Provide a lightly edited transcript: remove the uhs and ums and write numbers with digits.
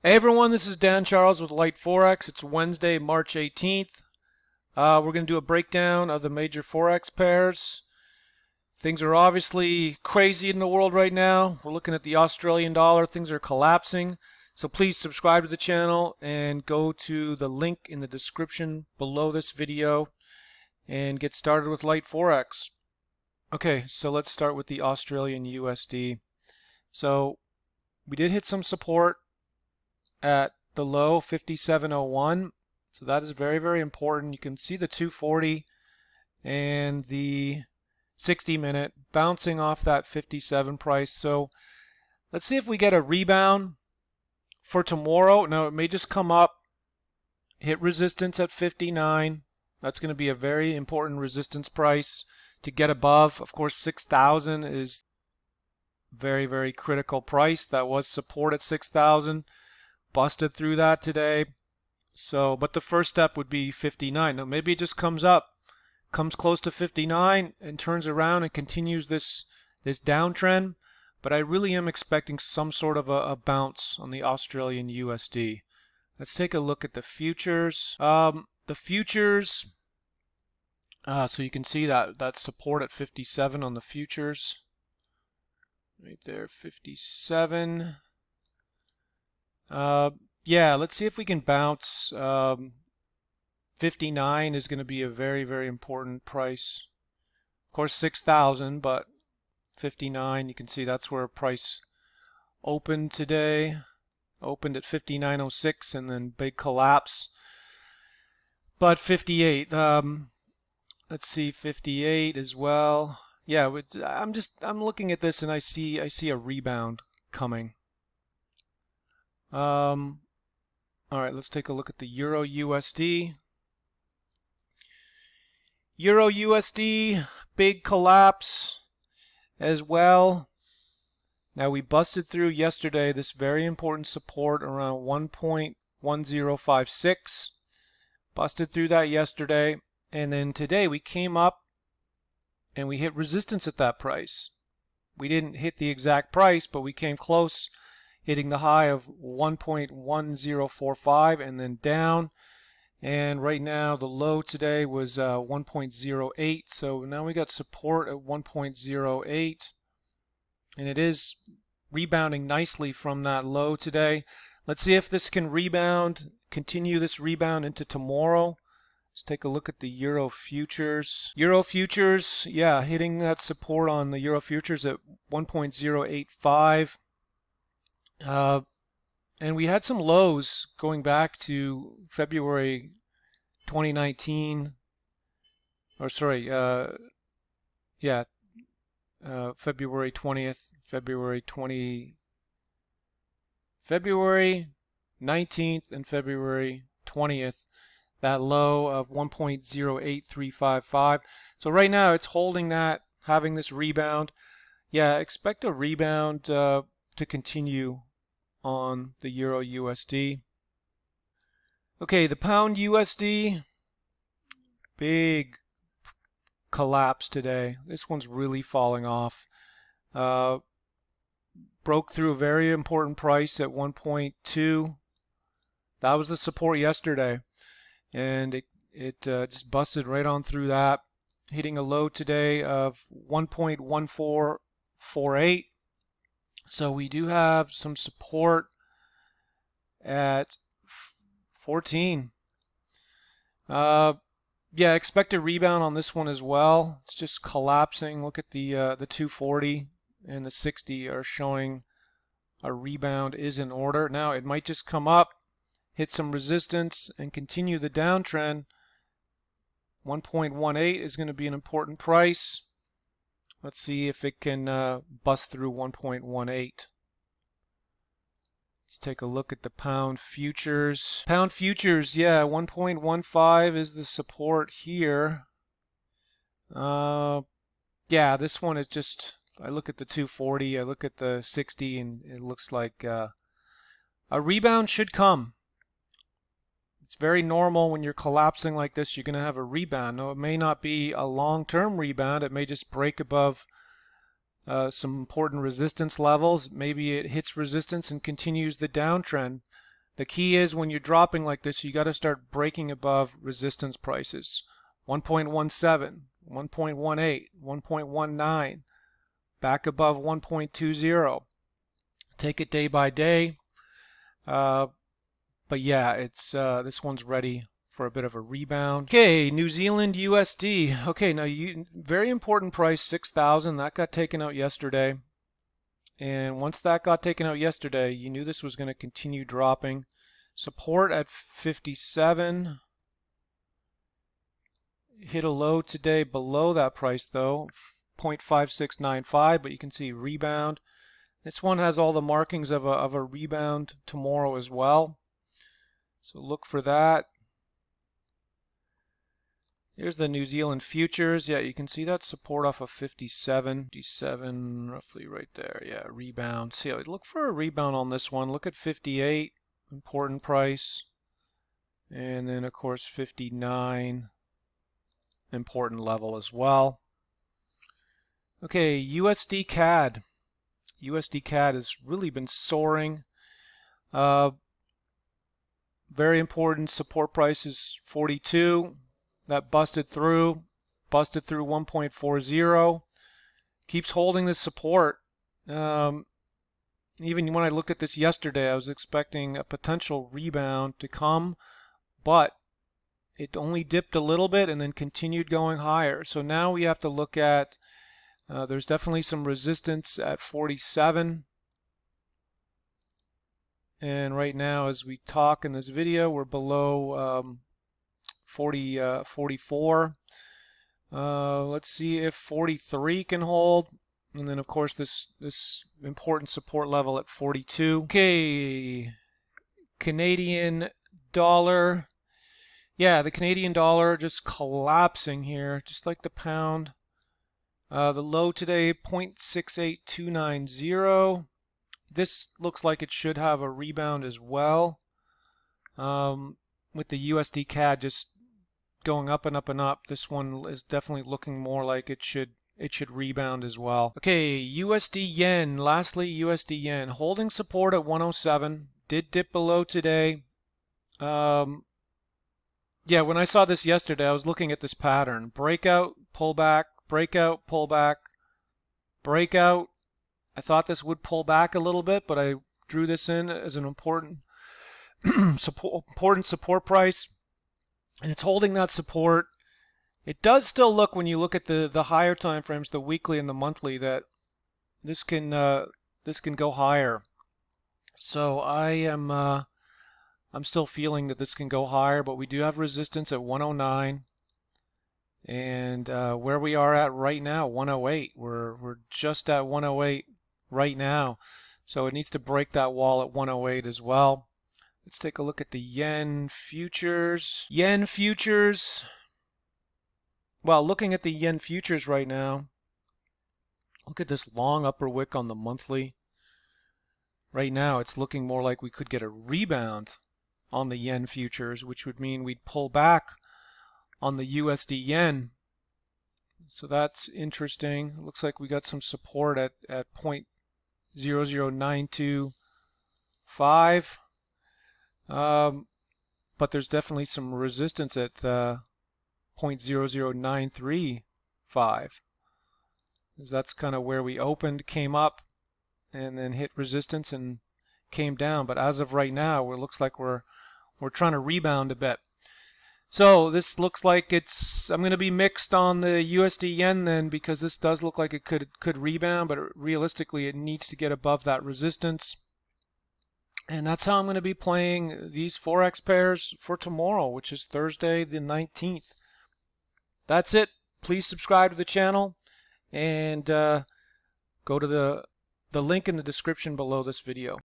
Hey everyone, this is Dan Charles with Light Forex. It's Wednesday, March 18th. We're going to do a breakdown of the major Forex pairs. Things are obviously crazy in the world right now. We're looking at the Australian dollar. Things are collapsing. So please subscribe to the channel and go to the link in the description below this video and get started with Light Forex. Okay, so let's start with the Australian USD. So we did hit some support at the low 57.01, so that is very, very important. You can see the 240 and the 60-minute bouncing off that 57 price. So let's see if we get a rebound for tomorrow. Now it may just come up, hit resistance at 59. That's going to be a very important resistance price to get above. Of course, 6,000 is very, very critical price. That was support at 6,000. Busted through that today. So, but the first step would be 59. Now maybe it just comes up, comes close to 59 and turns around and continues this downtrend. But I really am expecting some sort of a bounce on the Australian USD. Let's take a look at the futures. The futures, so you can see that support at 57 on the futures. Right there, 57. Yeah, let's see if we can bounce. 59 is going to be a very, very important price. Of course, 6,000, but 59, you can see that's where price opened today. Opened at 59.06 and then big collapse. But 58, let's see, 58 as well. Yeah, I'm looking at this and I see a rebound coming. All right, let's take a look at the Euro USD. Euro USD, big collapse as well. Now we busted through yesterday this very important support around 1.1056. Busted through that yesterday, and then today we came up and we hit resistance at that price. We didn't hit the exact price, but we came close, hitting the high of 1.1045 and then down. And right now the low today was 1.08. So now we got support at 1.08. And it is rebounding nicely from that low today. Let's see if this can rebound, continue this rebound into tomorrow. Let's take a look at the Euro futures. Euro futures, yeah, hitting that support on the Euro futures at 1.085. And we had some lows going back to February 2019, or sorry, February 20th, February 19th and February 20th, that low of 1.08355. So right now it's holding that, having this rebound. Yeah, expect a rebound to continue on the Euro USD. Okay, the Pound USD, big collapse today. This one's really falling off. Broke through a very important price at 1.2. That was the support yesterday, and it just busted right on through that, hitting a low today of 1.1448. So we do have some support at 14. Yeah, expect a rebound on this one as well. It's just collapsing. Look at the 240 and the 60 are showing a rebound is in order. Now it might just come up, hit some resistance, and continue the downtrend. 1.18 is going to be an important price. Let's see if it can bust through 1.18. Let's take a look at the Pound futures. Pound futures, yeah, 1.15 is the support here. Yeah, this one is just, I look at the 240, I look at the 60, and it looks like a rebound should come. It's very normal when you're collapsing like this, you're going to have a rebound. Now, it may not be a long-term rebound. It may just break above some important resistance levels. Maybe it hits resistance and continues the downtrend. The key is when you're dropping like this, you got to start breaking above resistance prices. 1.17, 1.18, 1.19, back above 1.20. Take it day by day. But yeah, it's this one's ready for a bit of a rebound. Okay, New Zealand USD. Okay, now very important price, 6,000. That got taken out yesterday. And once that got taken out yesterday, you knew this was going to continue dropping. Support at 57. Hit a low today below that price though, 0.5695, but you can see rebound. This one has all the markings of a rebound tomorrow as well. So look for that. Here's the New Zealand futures. Yeah, you can see that support off of 57. 57 roughly right there. Yeah, rebound. See, look for a rebound on this one. Look at 58, important price. And then of course 59, important level as well. Okay, USDCAD. USDCAD has really been soaring. Very important support price is 42. That busted through 1.40. Keeps holding this support. Even when I looked at this yesterday, I was expecting a potential rebound to come, but it only dipped a little bit and then continued going higher. So now we have to look at, there's definitely some resistance at 47. And right now, as we talk in this video, we're below 44. Let's see if 43 can hold. And then, of course, this important support level at 42. Okay, Canadian dollar. Yeah, the Canadian dollar just collapsing here, just like the pound. The low today, 0.68290. This looks like it should have a rebound as well. With the USD CAD just going up and up and up, this one is definitely looking more like it should rebound as well. Okay, USD yen. Lastly, USD yen holding support at 107. Did dip below today. Yeah, when I saw this yesterday, I was looking at this pattern: breakout, pullback, breakout, pullback, breakout. I thought this would pull back a little bit, but I drew this in as an important support price, and it's holding that support. It does still look, when you look at the higher time frames, the weekly and the monthly, that this can go higher. So I'm still feeling that this can go higher, but we do have resistance at 109. And where we are at right now, 108. We're just at 108 right now. So it needs to break that wall at 108 as well. Let's take a look at the yen futures. Yen futures. Well, looking at the yen futures right now, look at this long upper wick on the monthly. Right now, it's looking more like we could get a rebound on the yen futures, which would mean we'd pull back on the USD yen. So that's interesting. Looks like we got some support at 0.00925. But there's definitely some resistance at 0.00935. That's kind of where we opened, came up, and then hit resistance and came down. But as of right now, it looks like we're trying to rebound a bit. So this looks like I'm going to be mixed on the USD yen then, because this does look like it could rebound, but realistically it needs to get above that resistance. And that's how I'm going to be playing these Forex pairs for tomorrow, which is Thursday the 19th. That's it. Please subscribe to the channel and go to the link in the description below this video.